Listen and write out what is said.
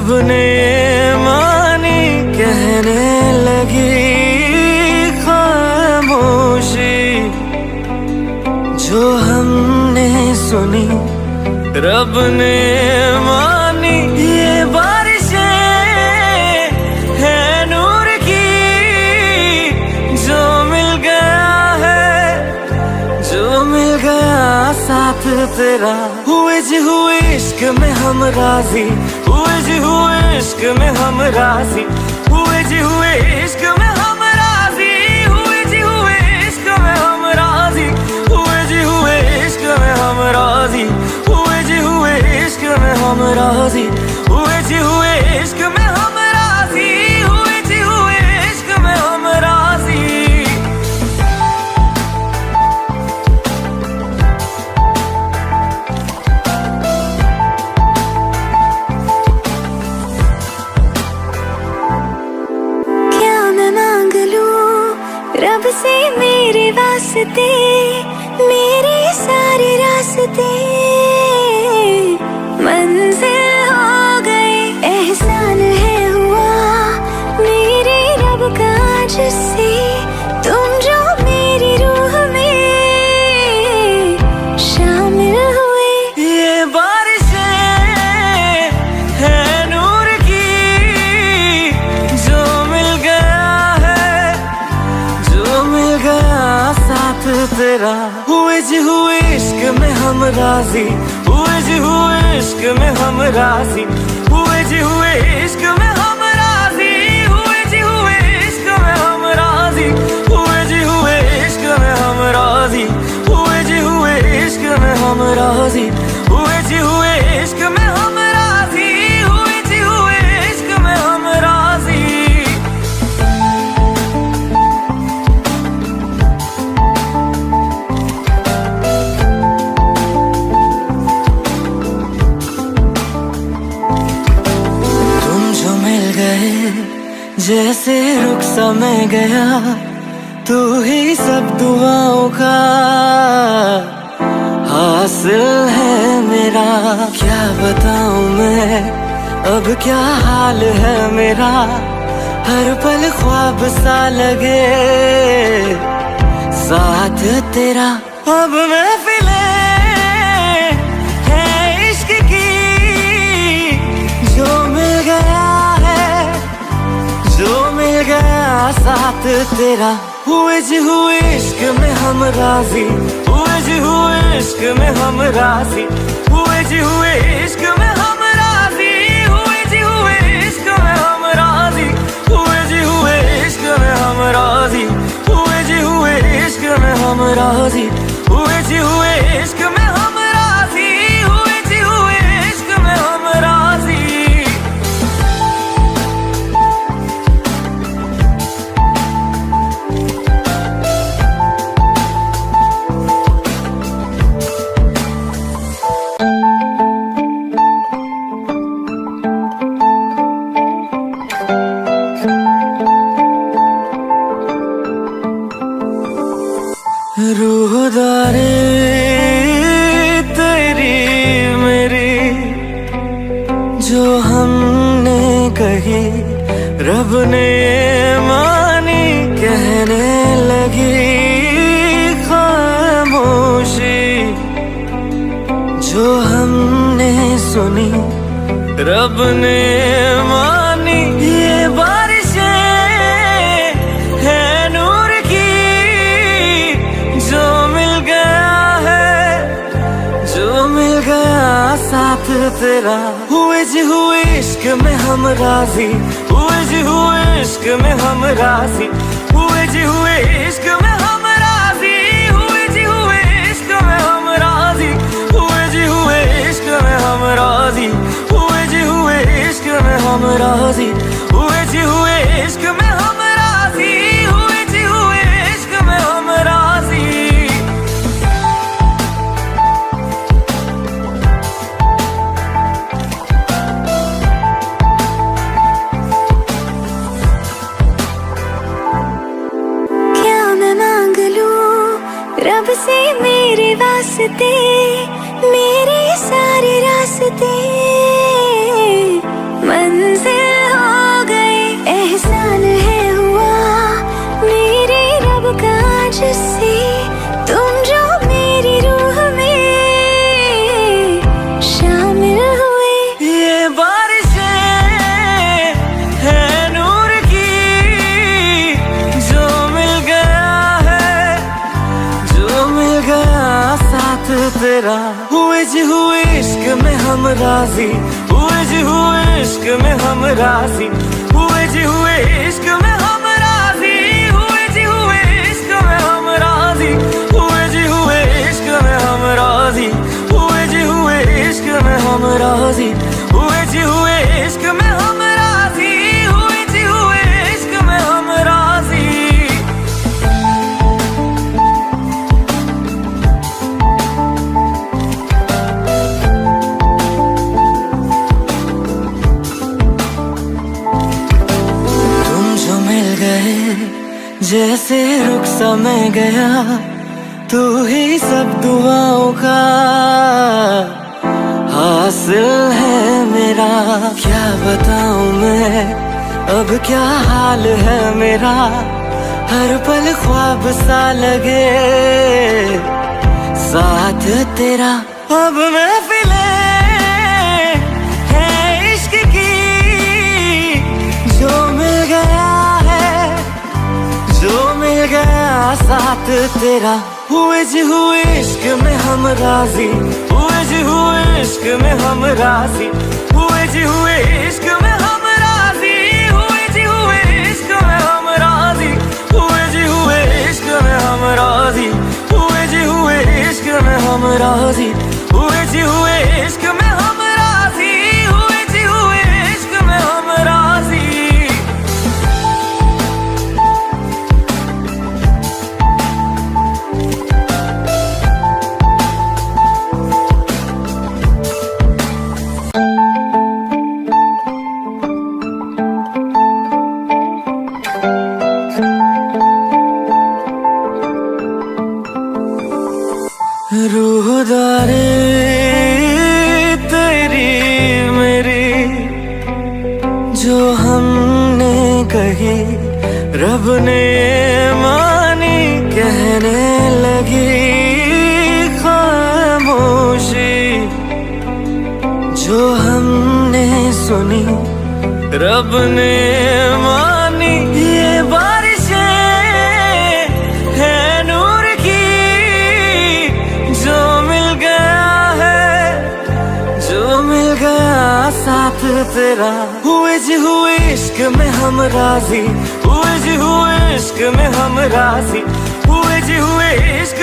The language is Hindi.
रब ने मानी कहने लगी खामोशी, जो हमने सुनी रब ने मानी। ये बारिशें है नूर की, जो मिल गया है, जो मिल गया साथ तेरा। हुए जी हुए इश्क में हम राजी, हुए जी हुए इश्क में हम राजी, हुए जी हुए इश्क में हम राजी, हुए जी हुए इश्क में हम राजी, हुए जी हुए इश्क में हम राजी, हुए जी हुए इश्क में हम राजी, हुए जी हुए इश्क में हम राजी, हुए जी हुए इश्क में हम राजी। रब से मेरे वास्ते, मेरे सारे रास्ते मंजिल हो गए। एहसान है हुआ मेरे रब का जिससे, तुम जो मेरी रूह में शामिल हुए। ये बारिशें है नूर की, जो मिल गया है, जो मिल गया साथ तेरा। हुए जी हुए इश्क में हम राजी, हुए जी हुए इश्क में हम राजी, हुए जी हुए इश्क में हम राजी, हुए जी हुए इश्क में हम राजी, हुए जी हुए इश्क में हम राजी, हुए जी हुए इश्क में हम राजी, हुए जी हुए इश्क में हम राजी, हुए जी हुए इश्क में हम राजी। जैसे रुख सा मैं गया, तू ही सब दुआओं का हासिल है मेरा। क्या बताऊं मैं अब क्या हाल है मेरा, हर पल ख्वाब सा लगे साथ तेरा। अब महफिलें है इश्क की, जो मिल गया है, जो मिल गया साथ तेरा। हुए जी हुए इश्क में हम राजी, हुए जी हुए इश्क में हम राजी, हुए जी हुए इश्क में हम राजी, हुए जी हुए इश्क में हम राजी, हुए जी हुए इश्क में हम राजी, हुए जी हुए इश्क में हम राजी, हुए जी हुए इश्क में हम राजी, हुए जी हुए इश्क में हम राजी। रूहदारी तेरी मेरी, जो हमने कही रब ने मानी कहने लगी खामोशी, जो हमने सुनी रब ने मानी। ये बारिशें है नूर की, जो मिल गया है, जो मिल गया साथ तेरा। हुए जी हुए इश्क में हम राजी, हुए जी हुए इश्क में हम राजी, हुए जी हुए इश्क में हम राजी, हुए जी हुए इश्क में हम राजी, हुए जी हुए इश्क में हम राजी, हुए जी हुए इश्क में हम राजी, हुए जी हुए इश्क में हम राजी, हुए जी हुए इश्क में हम राजी। रब से मेरे वास्ते, मेरे सारे रास्ते तेरा। हुए जी हुए इश्क में हम राजी, हुए जी हुए इश्क में हम राजी, हुए जी हुए इश्क में हम राजी, हुए जी हुए इश्क में हम राजी, हुए जी हुए इश्क में हम राजी, हुए जी हुए इश्क में हम राजी, हुए जी हुए इश्क में हम राजी, हुए जी हुए इश्क में हम राजी। जैसे रुख सा मैं गया, तू ही सब दुआओं का हासिल है मेरा। क्या बताऊं मैं अब क्या हाल है मेरा, हर पल ख्वाब सा लगे साथ तेरा। अब महफिले है इश्क की, जो मिल गया जो मिल गया साथ तेरा। हुए जी हुए इश्क में हम राजी, हुए जी हुए इश्क में हम राजी, हुए जी हुए इश्क में हम राजी, हुए जी हुए इश्क में हम राजी, हुए जी हुए इश्क में हम राजी, हुए जी हुए इश्क में हम राजी, हुए जी हुए इश्क में हम राजी, हुए जी हुए इश्क में हम राजी। रूहदारी तेरी मेरी जो हमने कही, रब ने मानी कहने लगी खामोशी। जो हमने सुनी रब ने मानी, ये बारिशें है नूर की, जो मिल गया है जो मिल गया साथ तेरा। हुए जी हुए इश्क में हम राजी, हुए जी हुए इश्क में हम राजी, हुए जी हुए इश्क